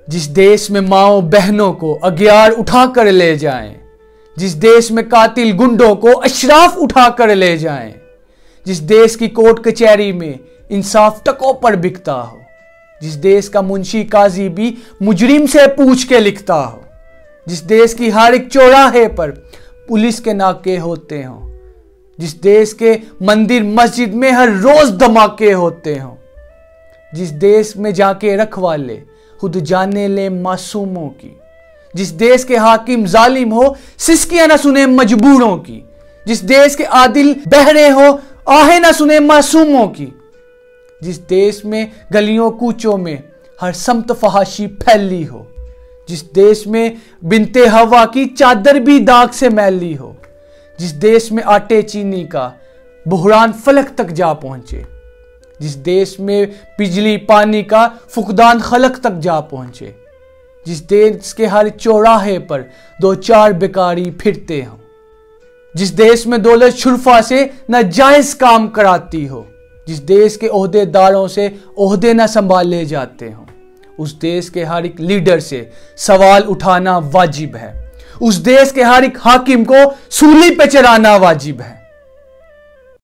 जिस देश में माओ बहनों को अगियार उठा कर ले जाएं, जिस देश में कातिल गुंडों को अशराफ उठा कर ले जाएं, जिस देश की कोर्ट कचहरी में इंसाफ टकों पर बिकता हो, जिस देश का मुंशी काजी भी मुजरिम से पूछ के लिखता हो, जिस देश की हर एक चौराहे पर पुलिस के नाके होते हों, जिस देश के मंदिर मस्जिद में हर रोज धमाके होते हों, जिस देश में जाके रखवाले खुद जाने ले मासूमों की, जिस देश के हाकिम जालिम हो सिसकियां ना सुने मजबूरों की, जिस देश के आदिल बहरे हो आहें ना सुने मासूमों की, जिस देश में गलियों कूचों में हर समत फहाशी फैली हो, जिस देश में बिनते हवा की चादर भी दाग से मैली हो, जिस देश में आटे चीनी का बुहरान फलक तक जा पहुंचे, जिस देश में बिजली पानी का फुकदान खलक तक जा पहुंचे, जिस देश के हर चौराहे पर दो चार बेकारी फिरते हों, जिस देश में दौलत शुरफा से नाजायज काम कराती हो, जिस देश के ओहदेदारों से ओहदे न संभाले जाते हों, उस देश के हर एक लीडर से सवाल उठाना वाजिब है। उस देश के हर एक हाकिम को सूली पे चढ़ाना वाजिब है।